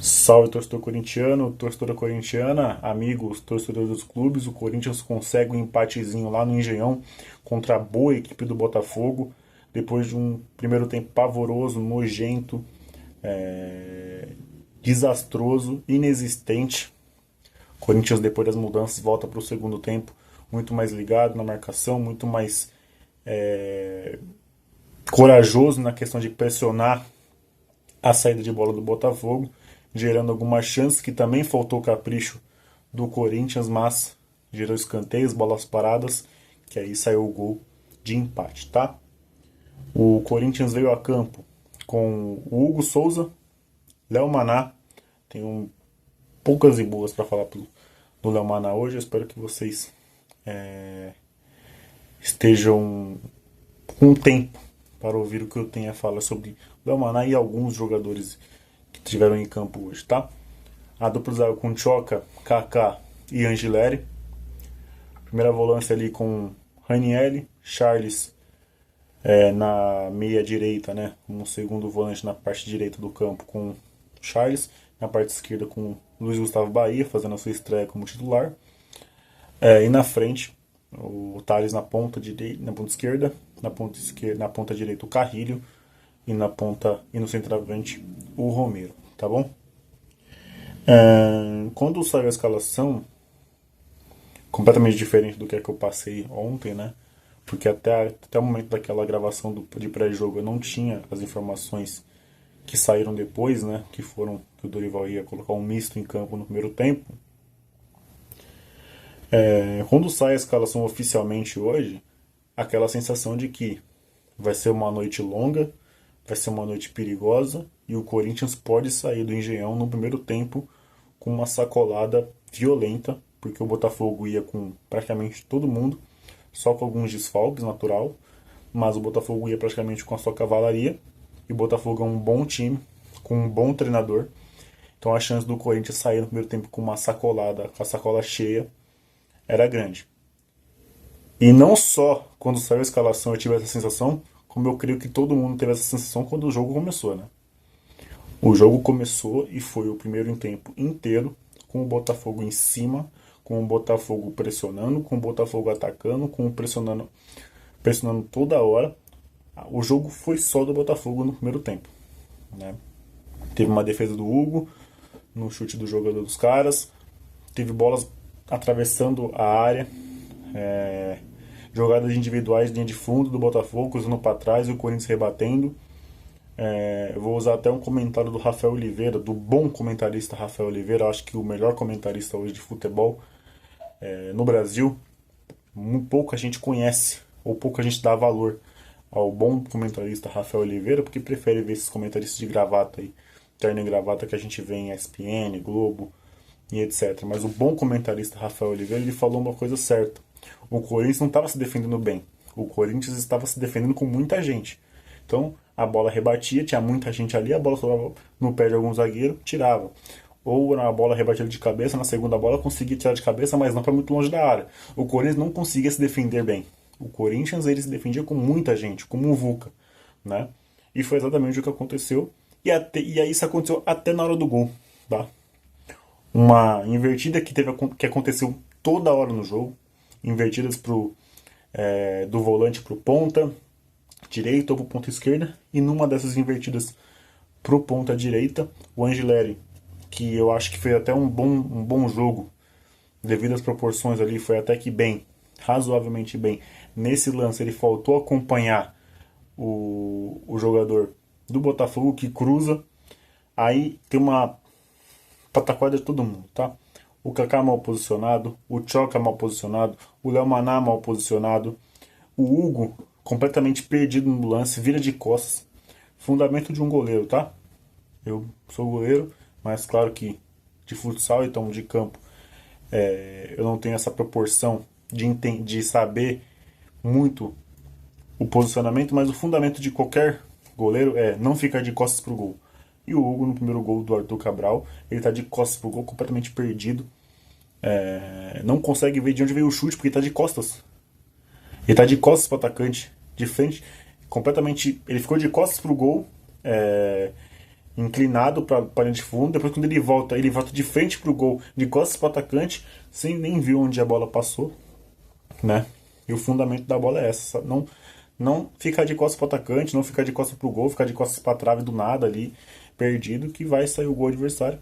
Salve, torcedor corintiano, torcedora corintiana, amigos, torcedores dos clubes. O Corinthians consegue um empatezinho lá no Engenhão contra a boa equipe do Botafogo, depois de um primeiro tempo pavoroso, nojento, desastroso, inexistente. O Corinthians, depois das mudanças, volta para o segundo tempo muito mais ligado na marcação, muito mais corajoso na questão de pressionar a saída de bola do Botafogo, gerando algumas chances que também faltou capricho do Corinthians, mas gerou escanteios, bolas paradas, que aí saiu o gol de empate, tá? O Corinthians veio a campo com o Hugo Souza, Léo Maná, tenho poucas e boas para falar do Léo Maná hoje, eu espero que vocês estejam com tempo para ouvir o que eu tenho a falar sobre Léo Maná e alguns jogadores que estiveram em campo hoje, tá? A dupla zaga com Choca, Kaká e Angileri. Primeira volância ali com Ranieri, Charles na meia direita, né? Como segundo volante na parte direita do campo com Charles. Na parte esquerda com Luiz Gustavo Bahia, fazendo a sua estreia como titular. E na frente, o Thales na ponta esquerda, na ponta direita o Carrilho e no centroavante o Romero, tá bom? Quando saiu a escalação, completamente diferente do que eu passei ontem, né? Porque até o momento daquela gravação de pré-jogo eu não tinha as informações que saíram depois, né? Que foram que o Dorival ia colocar um misto em campo no primeiro tempo. Quando sai a escalação oficialmente hoje, aquela sensação de que vai ser uma noite longa, vai ser uma noite perigosa e o Corinthians pode sair do Engenhão no primeiro tempo com uma sacolada violenta, porque o Botafogo ia com praticamente todo mundo, só com alguns desfalques, natural, mas o Botafogo ia praticamente com a sua cavalaria, e o Botafogo é um bom time, com um bom treinador, então a chance do Corinthians sair no primeiro tempo com uma sacolada, com a sacola cheia, era grande. E não só quando saiu a escalação eu tive essa sensação, como eu creio que todo mundo teve essa sensação quando o jogo começou, né? O jogo começou e foi o primeiro tempo inteiro com o Botafogo em cima, com o Botafogo pressionando, com o Botafogo atacando, com o pressionando toda hora. O jogo foi só do Botafogo no primeiro tempo, né? Teve uma defesa do Hugo no chute do jogador dos caras, teve bolas atravessando a área, jogadas individuais de linha de fundo do Botafogo, cruzando para trás e o Corinthians rebatendo. Eu vou usar até um comentário do Rafael Oliveira, do bom comentarista Rafael Oliveira, acho que o melhor comentarista hoje de futebol no Brasil. Pouca gente conhece, ou pouca gente dá valor ao bom comentarista Rafael Oliveira, porque prefere ver esses comentaristas de gravata aí, terno e gravata que a gente vê em ESPN, Globo e etc. Mas o bom comentarista Rafael Oliveira, ele falou uma coisa certa. O Corinthians não estava se defendendo bem. O Corinthians estava se defendendo com muita gente. Então, a bola rebatia, tinha muita gente ali, a bola sobrava no pé de algum zagueiro, tirava. Ou a bola rebatida de cabeça, na segunda bola conseguia tirar de cabeça, mas não para muito longe da área. O Corinthians não conseguia se defender bem. O Corinthians ele se defendia com muita gente, como o Vuca, né? E foi exatamente o que aconteceu. E aí isso aconteceu até na hora do gol, tá? Uma invertida que aconteceu toda hora no jogo, invertidas do volante pro ponta direita ou pro ponta esquerda, e numa dessas invertidas pro ponta direita, o Angileri, que eu acho que foi até um bom jogo, devido às proporções ali, foi até que bem, razoavelmente bem. Nesse lance ele faltou acompanhar o jogador do Botafogo que cruza, aí tem uma pataquada de todo mundo, tá? O Kaká mal posicionado, o Choca mal posicionado, o Léo Maná mal posicionado, o Hugo completamente perdido no lance, vira de costas. Fundamento de um goleiro, tá? Eu sou goleiro, mas claro que de futsal, então de campo, eu não tenho essa proporção de saber muito o posicionamento, mas o fundamento de qualquer goleiro é não ficar de costas pro gol. E o Hugo, no primeiro gol do Arthur Cabral, ele tá de costas pro gol, completamente perdido. Não consegue ver de onde veio o chute, porque ele tá de costas. Ele tá de costas pro atacante, de frente, completamente. Ele ficou de costas pro gol, inclinado para a linha de fundo. Depois, quando ele volta de frente pro gol, de costas para o atacante, sem nem ver onde a bola passou, né? E o fundamento da bola é essa: não ficar de costas para o atacante, não ficar de costas pro gol, ficar de costas para a trave do nada ali, perdido, que vai sair o gol adversário.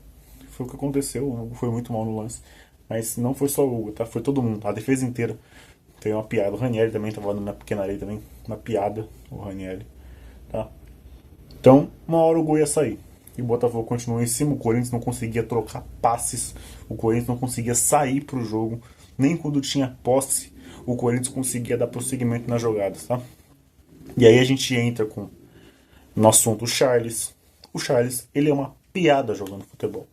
Foi o que aconteceu. O Hugo foi muito mal no lance. Mas não foi só o Hugo, tá? Foi todo mundo. A defesa inteira. Foi uma piada. O Ranieri também tava na pequena areia também. Uma piada, o Ranieri. Tá? Então, uma hora o gol ia sair. E o Botafogo continuou em cima. O Corinthians não conseguia trocar passes. O Corinthians não conseguia sair pro jogo. Nem quando tinha posse, o Corinthians conseguia dar prosseguimento nas jogadas, tá? E aí a gente entra com no assunto o Charles. O Charles, ele é uma piada jogando futebol.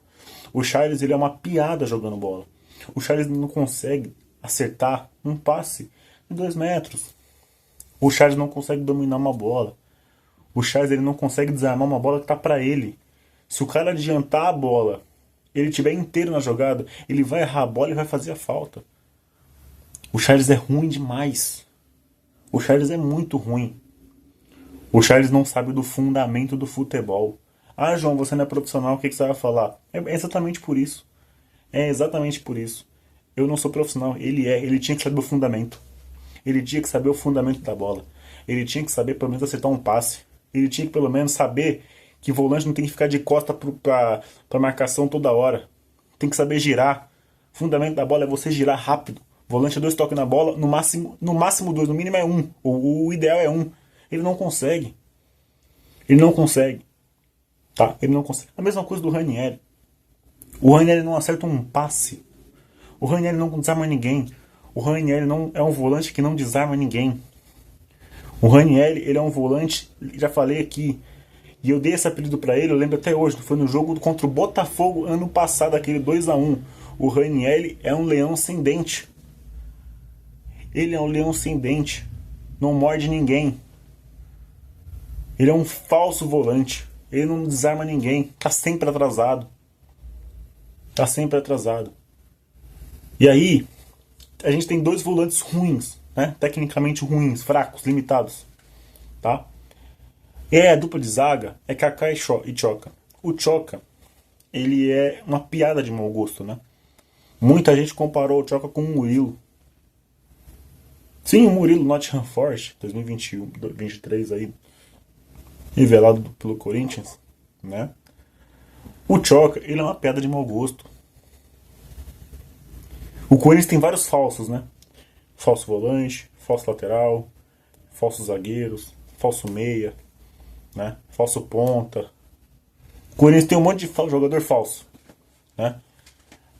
O Charles, ele é uma piada jogando bola. O Charles não consegue acertar um passe de 2 metros. O Charles não consegue dominar uma bola. O Charles, ele não consegue desarmar uma bola que tá pra ele. Se o cara adiantar a bola, ele tiver inteiro na jogada, ele vai errar a bola e vai fazer a falta. O Charles é ruim demais. O Charles é muito ruim. O Charles não sabe do fundamento do futebol. Ah, João, você não é profissional, o que você vai falar? É exatamente por isso. É exatamente por isso. Eu não sou profissional, ele tinha que saber o fundamento. Ele tinha que saber o fundamento da bola. Ele tinha que saber pelo menos acertar um passe. Ele tinha que pelo menos saber que volante não tem que ficar de costa pra marcação toda hora. Tem que saber girar. O fundamento da bola é você girar rápido. Volante é 2 toques na bola, no máximo 2, no mínimo é 1. O ideal é 1. Ele não consegue. Ele não consegue. Tá? Ele não consegue. A mesma coisa do Ranieri. O Ranieri não acerta um passe. O Ranieri não desarma ninguém. O Ranieri não é um volante que não desarma ninguém. O Ranieri, ele é um volante, já falei aqui, e eu dei esse apelido pra ele, eu lembro até hoje, foi no jogo contra o Botafogo ano passado, aquele 2-1. O Ranieri é um leão sem dente. Ele é um leão sem dente. Não morde ninguém. Ele é um falso volante. Ele não desarma ninguém. Tá sempre atrasado. Tá sempre atrasado. E aí, a gente tem 2 volantes ruins, né? Tecnicamente ruins, fracos, limitados. Tá? E a dupla de zaga é Kaká e Choca. O Choca, ele é uma piada de mau gosto, né? Muita gente comparou o Choca com o Murilo. Sim, o Murilo Nottingham Forest, 2021, 2023 aí, revelado pelo Corinthians, né? O Choca, ele é uma piada de mau gosto. O Corinthians tem vários falsos, né? Falso volante, falso lateral, falsos zagueiros, falso meia, né? Falso ponta. O Corinthians tem um monte de jogador falso, né?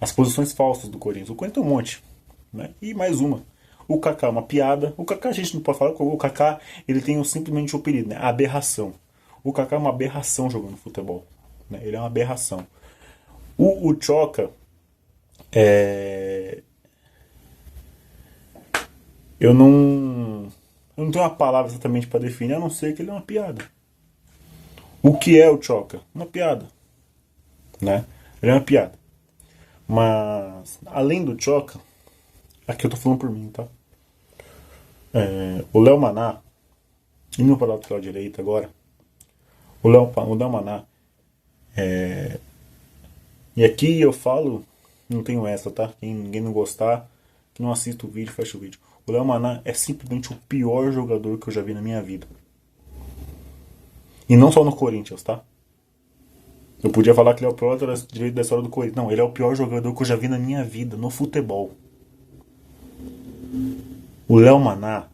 As posições falsas do Corinthians. O Corinthians tem um monte, né? E mais uma. O Kaká é uma piada. O Kaká a gente não pode falar. O Kaká, ele tem simplesmente o apelido, né? A aberração. O Kaká é uma aberração jogando futebol, né? Ele é uma aberração. O Choca eu não tenho uma palavra exatamente para definir, a não ser que ele é uma piada. O que é o Choca? Uma piada, né? Ele é uma piada. Mas além do Choca, aqui eu tô falando por mim, tá? O Léo Maná, indo para o lateral direito agora, o Léo Maná, e aqui eu falo, não tenho essa, tá? Ninguém não gostar, que não assista o vídeo, fecha o vídeo. O Léo Maná é simplesmente o pior jogador que eu já vi na minha vida. E não só no Corinthians, tá? Eu podia falar que ele é o pior lateral direito da história do Corinthians. Não, ele é o pior jogador que eu já vi na minha vida, no futebol. O Léo Maná,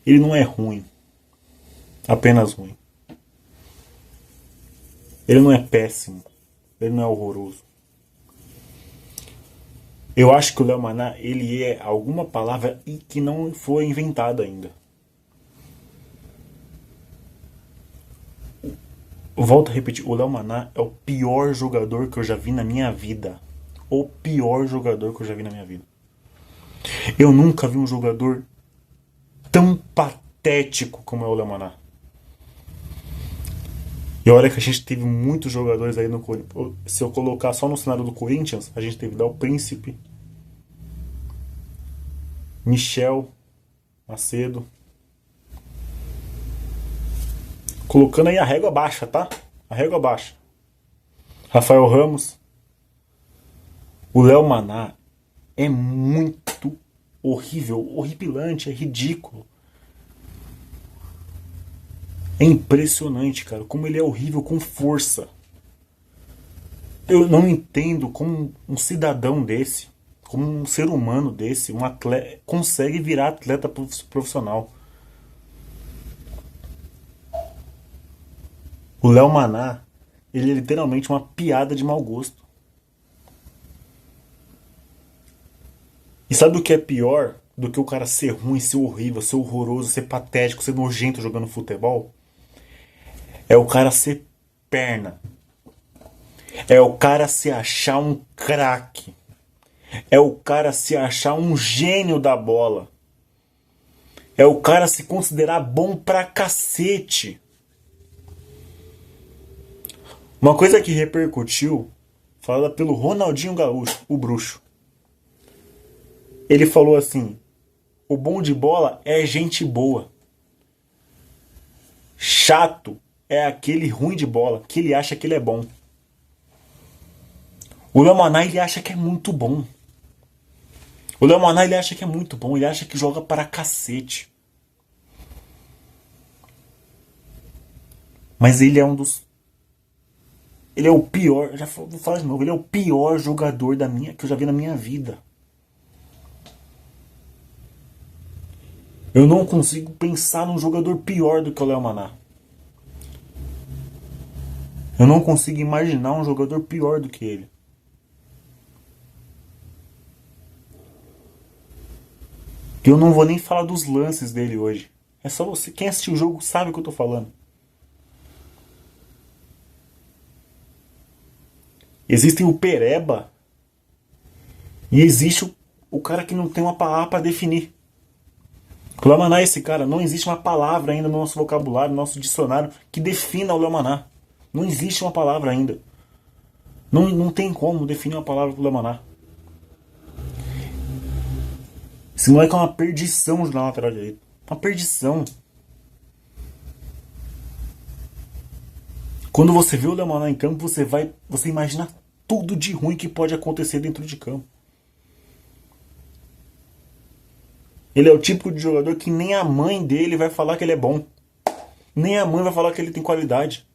ele não é ruim. Apenas ruim. Ele não é péssimo. Ele não é horroroso. Eu acho que o Léo Maná, ele é alguma palavra que não foi inventada ainda. Volto a repetir, o Léo Maná é o pior jogador que eu já vi na minha vida. O pior jogador que eu já vi na minha vida. Eu nunca vi um jogador tão patético como é o Léo Maná. E olha que a gente teve muitos jogadores aí no Corinthians. Se eu colocar só no cenário do Corinthians, a gente teve Del Príncipe, Michel Macedo, Colocando aí a régua baixa, tá? A régua baixa. Rafael Ramos. O Léo Maná é muito horrível, horripilante, é ridículo. É impressionante, cara, como ele é horrível com força. Eu não entendo como um cidadão desse, como um ser humano desse, um atleta, consegue virar atleta profissional. O Léo Maná, ele é literalmente uma piada de mau gosto. E sabe o que é pior do que o cara ser ruim, ser horrível, ser horroroso, ser patético, ser nojento jogando futebol? É o cara ser perna. É o cara se achar um craque. É o cara se achar um gênio da bola. É o cara se considerar bom pra cacete. Uma coisa que repercutiu, falada pelo Ronaldinho Gaúcho, o bruxo. Ele falou assim: o bom de bola é gente boa. Chato é aquele ruim de bola, que ele acha que ele é bom. O Léo Maná, ele acha que é muito bom. O Léo Maná, ele acha que é muito bom, ele acha que joga para cacete. Mas ele é um dos... Ele é o pior, vou falar de novo, ele é o pior jogador que eu já vi na minha vida. Eu não consigo pensar num jogador pior do que o Léo Maná. Eu não consigo imaginar um jogador pior do que ele. Eu não vou nem falar dos lances dele hoje. É só você. Quem assistiu o jogo sabe o que eu tô falando. Existe o pereba. E existe o cara que não tem uma palavra para definir. O Léo Maná é esse cara. Não existe uma palavra ainda no nosso vocabulário, no nosso dicionário, que defina o Léo Maná. Não existe uma palavra ainda. Não tem como definir uma palavra pro Léo Maná. Esse moleque é uma perdição na lateral direita. Uma perdição. Quando você vê o Léo Maná em campo, você imagina tudo de ruim que pode acontecer dentro de campo. Ele é o tipo de jogador que nem a mãe dele vai falar que ele é bom. Nem a mãe vai falar que ele tem qualidade.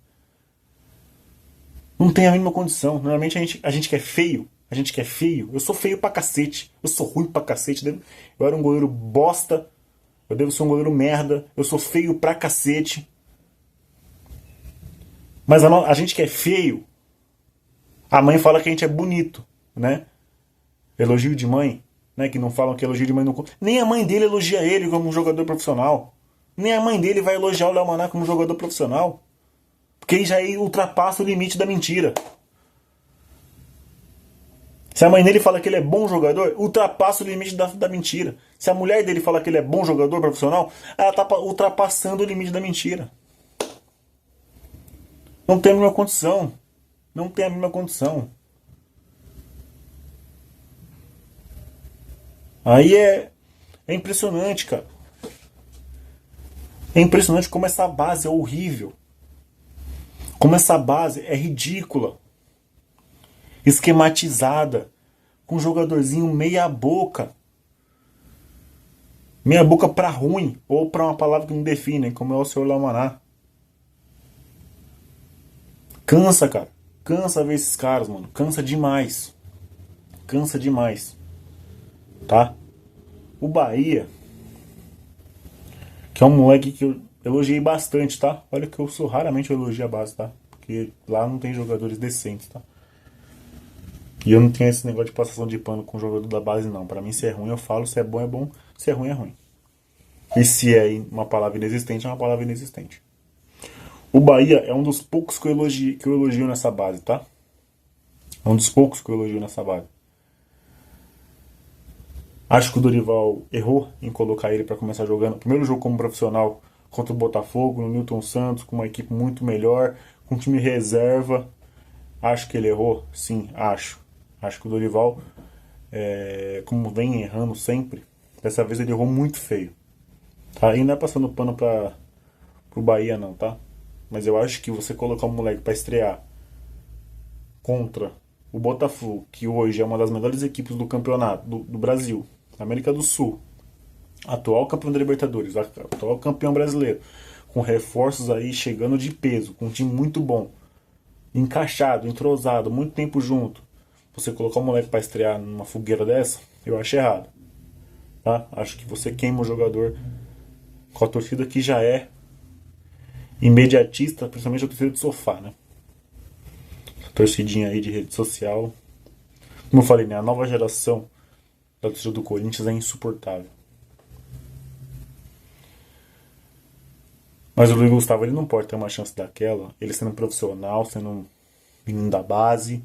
Não tem a mínima condição. Normalmente a gente que é feio. A gente que é feio. Eu sou feio pra cacete. Eu sou ruim pra cacete. Eu era um goleiro bosta. Eu devo ser um goleiro merda. Eu sou feio pra cacete. Mas a gente que é feio, a mãe fala que a gente é bonito, né? Elogio de mãe, né? Que não falam que elogio de mãe não... Nem a mãe dele elogia ele como um jogador profissional. Nem a mãe dele vai elogiar o Léo Maná como um jogador profissional. Porque ele já ultrapassa o limite da mentira. Se a mãe dele fala que ele é bom jogador, ultrapassa o limite da mentira. Se a mulher dele fala que ele é bom jogador profissional, ela está ultrapassando o limite da mentira. Não tem a mínima condição. Não tem a mínima condição. Aí é impressionante, cara. É impressionante como essa base é horrível. Como essa base é ridícula. Esquematizada. Com um jogadorzinho meia boca. Meia boca pra ruim. Ou pra uma palavra que não define, como é o Sr. Léo Maná. Cansa, cara. Cansa ver esses caras, mano. Cansa demais. Cansa demais. Tá? O Bahia, que é um moleque que eu elogiei bastante, tá? Olha que eu sou raramente eu elogio a base, tá? Porque lá não tem jogadores decentes, tá? E eu não tenho esse negócio de passação de pano com o jogador da base, não. Pra mim, se é ruim, eu falo. Se é bom, é bom. Se é ruim, é ruim. E se é uma palavra inexistente, é uma palavra inexistente. O Bahia é um dos poucos que eu elogio nessa base, tá? É um dos poucos que eu elogio nessa base. Acho que o Dorival errou em colocar ele para começar jogando. Primeiro jogo como profissional contra o Botafogo, no Newton Santos, com uma equipe muito melhor, com um time reserva. Acho que ele errou? Sim, acho. Acho que o Dorival, como vem errando sempre, dessa vez ele errou muito feio. Tá? E não é passando pano pro Bahia não, tá? mas eu acho que você colocar um moleque para estrear contra o Botafogo, que hoje é uma das melhores equipes do campeonato do Brasil, da América do Sul, atual campeão da Libertadores, atual campeão brasileiro, com reforços aí chegando de peso, com um time muito bom, encaixado, entrosado, muito tempo junto. Você colocar um moleque para estrear numa fogueira dessa, eu acho errado. Tá? Acho que você queima o jogador com a torcida que já é imediatista, principalmente a torcida de sofá, né? A torcidinha aí de rede social. Como eu falei, né? A nova geração da torcida do Corinthians é insuportável. Mas o Luiz Gustavo, ele não pode ter uma chance daquela, ele sendo profissional, sendo um menino da base,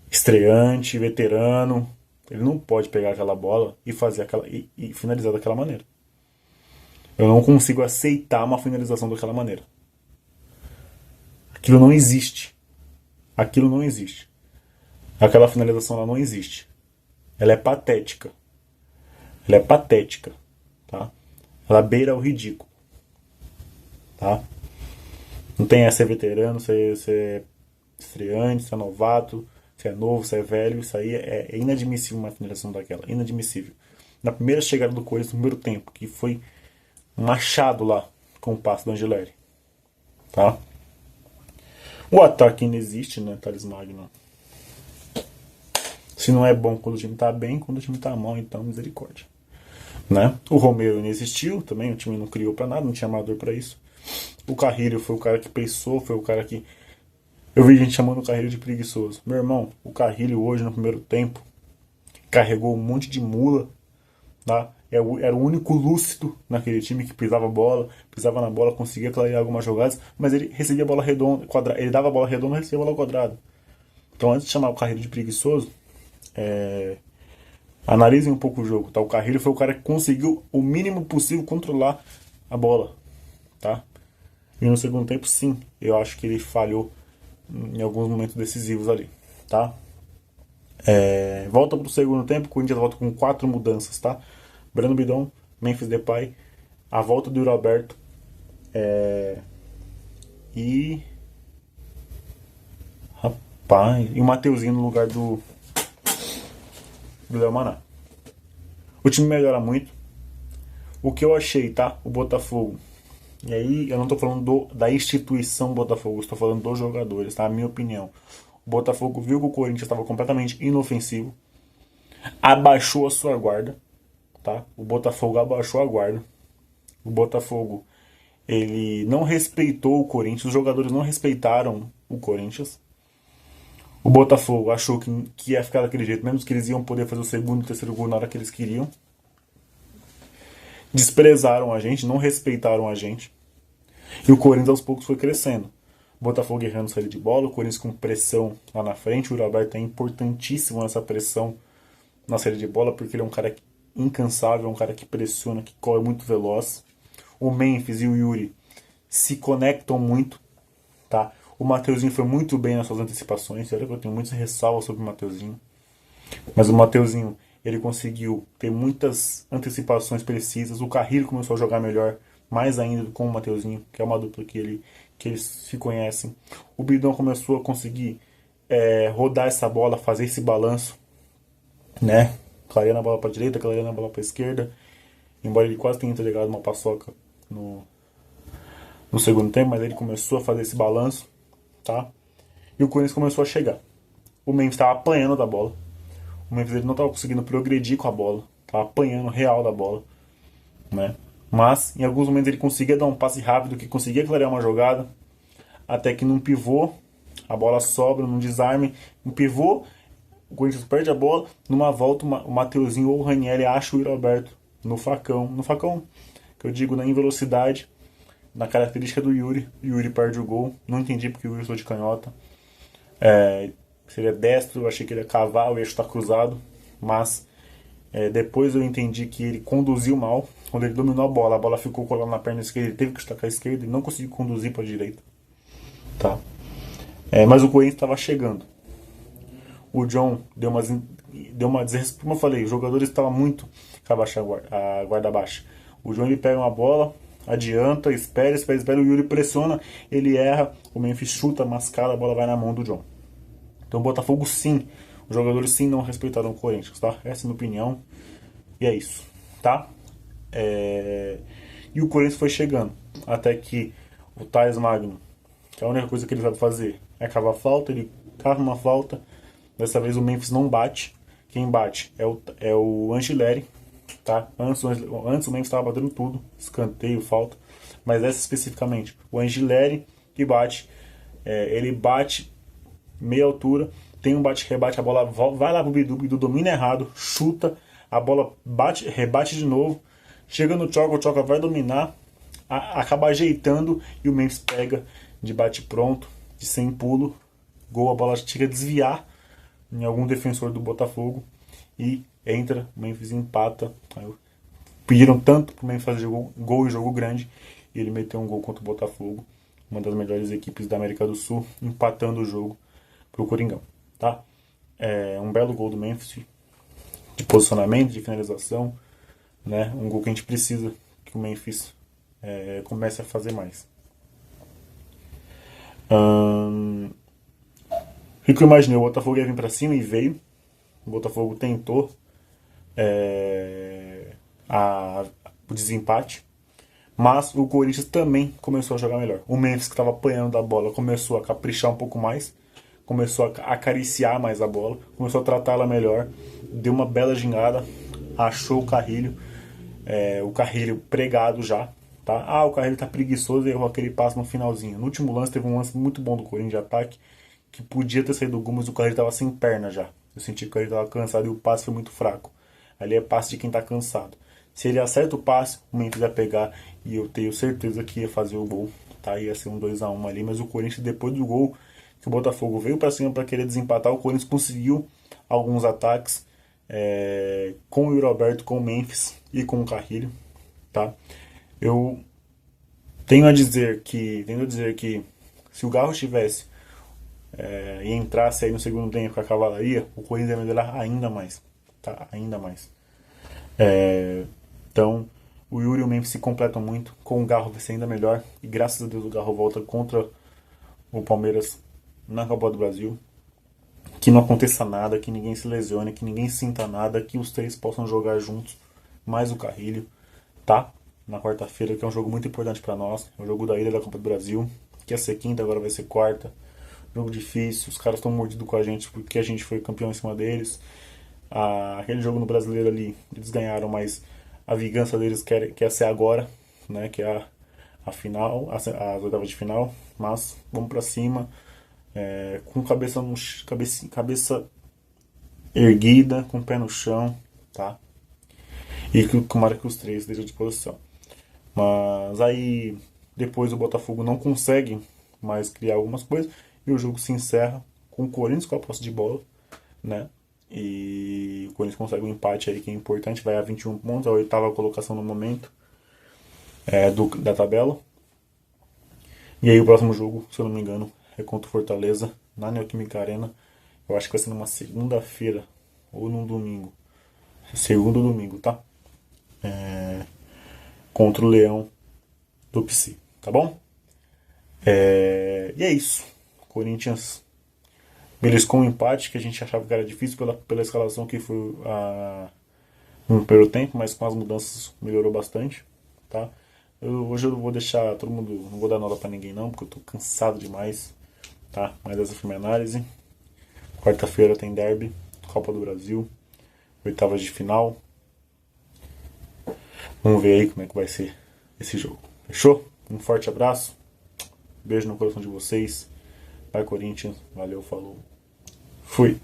estreante, veterano. Ele não pode pegar aquela bola e fazer aquela e finalizar daquela maneira. Eu não consigo aceitar uma finalização daquela maneira. Aquilo não existe. Aquilo não existe. Aquela finalização lá não existe. Ela é patética. Ela é patética, tá? Ela beira o ridículo, tá? Não tem essa, é veterano, você é estreante, você é novato, você é novo, você é velho. Isso aí é inadmissível, uma finalização daquela. Inadmissível. Na primeira chegada do Corinthians, no primeiro tempo, que foi machado lá com o passe do Angeleri, tá? O ataque ainda existe, né? Thales Magno. Se não é bom quando o time tá bem, quando o time tá mal, então misericórdia, né? O Romero não existiu também, o time não criou pra nada, não tinha amador pra isso. O Carrilho foi o cara que pensou, foi o cara que... Eu vi gente chamando o Carrilho de preguiçoso. Meu irmão, o Carrilho hoje no primeiro tempo carregou um monte de mula, tá? Era o único lúcido naquele time que pisava na bola, conseguia clarear algumas jogadas, mas ele recebia a bola redonda, ele dava a bola redonda e recebia a bola quadrada. Então, antes de chamar o Carrilho de preguiçoso, analisem um pouco o jogo, tá? O Carrilho foi o cara que conseguiu o mínimo possível controlar a bola, tá? E no segundo tempo, sim, eu acho que ele falhou em alguns momentos decisivos ali, tá? Volta pro segundo tempo, o Corinthians volta com 4 mudanças, tá? Breno Bidon, Memphis Depay, a volta do Yuri Alberto e o Mateuzinho no lugar do Léo Maná. O time melhora muito. O que eu achei, tá? O Botafogo. E aí eu não tô falando da instituição Botafogo, estou falando dos jogadores, tá? A minha opinião. O Botafogo viu que o Corinthians estava completamente inofensivo, abaixou a sua guarda, tá? O Botafogo abaixou a guarda. O Botafogo, ele não respeitou o Corinthians, os jogadores não respeitaram o Corinthians. O Botafogo achou que ia ficar daquele jeito, mesmo que eles iam poder fazer o segundo e terceiro gol na hora que eles queriam. Desprezaram a gente, não respeitaram a gente. E o Corinthians aos poucos foi crescendo. O Botafogo errando saída de bola, o Corinthians com pressão lá na frente. O Yuri Alberto é importantíssimo nessa pressão na saída de bola, porque ele é um cara incansável, é um cara que pressiona, que corre muito veloz. O Memphis e o Yuri se conectam muito, tá? O Mateuzinho foi muito bem nas suas antecipações. Olha que eu tenho muitas ressalvas sobre o Mateuzinho. Mas o Mateuzinho, ele conseguiu ter muitas antecipações precisas. O Carrilho começou a jogar melhor, mais ainda com o Mateuzinho, que é uma dupla que eles se conhecem. O Bidão começou a conseguir rodar essa bola, fazer esse balanço, né? Clareando a bola para a direita, clareando a bola para a esquerda. Embora ele quase tenha entregado uma paçoca no segundo tempo, mas ele começou a fazer esse balanço, tá? E o Corinthians começou a chegar. O Memphis estava apanhando da bola. O Memphis ele não estava conseguindo progredir com a bola. Estava apanhando real da bola, né? Mas em alguns momentos ele conseguia dar um passe rápido, que conseguia clarear uma jogada, até que num pivô a bola sobra, num desarme, um pivô, o Corinthians perde a bola, numa volta o Mateuzinho ou o Ranieri acha o Yuri Alberto no facão que eu digo, em velocidade, na característica do Yuri. O Yuri perde o gol, não entendi porque o Yuri sou de canhota. Seria destro, eu achei que ele ia cavar, eu ia chutar cruzado, mas depois eu entendi que ele conduziu mal. Quando ele dominou a bola ficou colando na perna esquerda, ele teve que chutar com a esquerda e não conseguiu conduzir para a direita, tá? Mas o Corinthians estava chegando. O John deu uma como eu falei, os jogadores estavam muito com a guarda baixa. O John ele pega uma bola, adianta, espera, o Yuri pressiona, ele erra, o Memphis chuta, mascara, a bola vai na mão do John. Então o Botafogo sim, os jogadores sim não respeitaram o Corinthians, tá? Essa é a minha opinião. E é isso, tá? E o Corinthians foi chegando, até que o Thais Magno, que a única coisa que ele sabe fazer é cavar falta, ele cava uma falta, dessa vez o Memphis não bate, quem bate é o Angileri, tá? Antes o Memphis estava batendo tudo, escanteio, falta, mas essa especificamente, o Angileri que bate, ele bate meia altura, tem um bate-rebate, a bola vai lá pro Bidu domina errado, chuta, a bola rebate de novo, chega no Tchoka, o Tchoka vai dominar, acaba ajeitando e o Memphis pega de bate pronto, de sem pulo, gol, a bola chega a desviar em algum defensor do Botafogo e entra, o Memphis empata. Pediram tanto pro Memphis fazer gol e jogo grande, e ele meteu um gol contra o Botafogo, uma das melhores equipes da América do Sul, empatando o jogo pro Coringão, tá? Um belo gol do Memphis, de posicionamento, de finalização, né? Um gol que a gente precisa que o Memphis comece a fazer mais. O que eu imaginei? O Botafogo ia vir pra cima e veio. O Botafogo tentou o desempate, mas o Corinthians também começou a jogar melhor. O Memphis, que estava apanhando da bola, começou a caprichar um pouco mais, começou a acariciar mais a bola, começou a tratá-la melhor, deu uma bela gingada, achou o Carrilho pregado já, tá? O Carrilho tá preguiçoso e errou aquele passe no finalzinho. No último lance teve um lance muito bom do Corinthians de ataque, que podia ter saído do gol, mas o Carrilho tava sem perna já. Eu senti que o Carrilho tava cansado e o passe foi muito fraco. Ali é passe de quem tá cansado. Se ele acerta o passe, o Memphis ia pegar e eu tenho certeza que ia fazer o gol, tá? Ia ser um 2-1 ali, mas o Corinthians, depois do gol que o Botafogo veio pra cima pra querer desempatar, o Corinthians conseguiu alguns ataques com o Yuri Alberto, com o Memphis e com o Carrilho, tá? Eu tenho a dizer que se o Garro tivesse e entrasse aí no segundo tempo com a cavalaria, o Corinthians ia melhorar ainda mais, tá? Ainda mais. Então, o Yuri e o Memphis se completam muito, com o Garro vai ser ainda melhor, e graças a Deus o Garro volta contra o Palmeiras na Copa do Brasil. Que não aconteça nada, que ninguém se lesione, que ninguém sinta nada, que os três possam jogar juntos, mais o Carrilho, tá? Na quarta-feira, que é um jogo muito importante pra nós, é o jogo da ida da Copa do Brasil, que ia ser quinta, agora vai ser quarta. Jogo difícil, os caras estão mordidos com a gente porque a gente foi campeão em cima deles. Aquele jogo no Brasileiro ali, eles ganharam, mas a vingança deles quer ser agora, né? Que é a final, as oitavas de final. Mas vamos pra cima, com cabeça erguida, com o pé no chão, tá? E tomara que os três estejam à disposição. Mas aí depois o Botafogo não consegue mais criar algumas coisas e o jogo se encerra com o Corinthians com a posse de bola, né? E o Corinthians consegue um empate aí que é importante, vai a 21 pontos, a oitava colocação no momento da tabela. E aí o próximo jogo, se eu não me engano, é contra o Fortaleza na Neoquímica Arena. Eu acho que vai ser numa segunda-feira ou num domingo. Segundo domingo, tá? Contra o Leão do Psy, tá bom? E é isso. Corinthians beliscou um empate que a gente achava que era difícil pela escalação que foi no primeiro tempo, mas com as mudanças melhorou bastante, tá? Hoje eu vou deixar todo mundo, não vou dar nota pra ninguém não, porque eu tô cansado demais, tá? Mas essa foi minha análise. Quarta-feira tem derby, Copa do Brasil, oitavas de final. Vamos ver aí como é que vai ser esse jogo. Fechou? Um forte abraço. Beijo no coração de vocês. Vai Corinthians. Valeu, falou. Fui.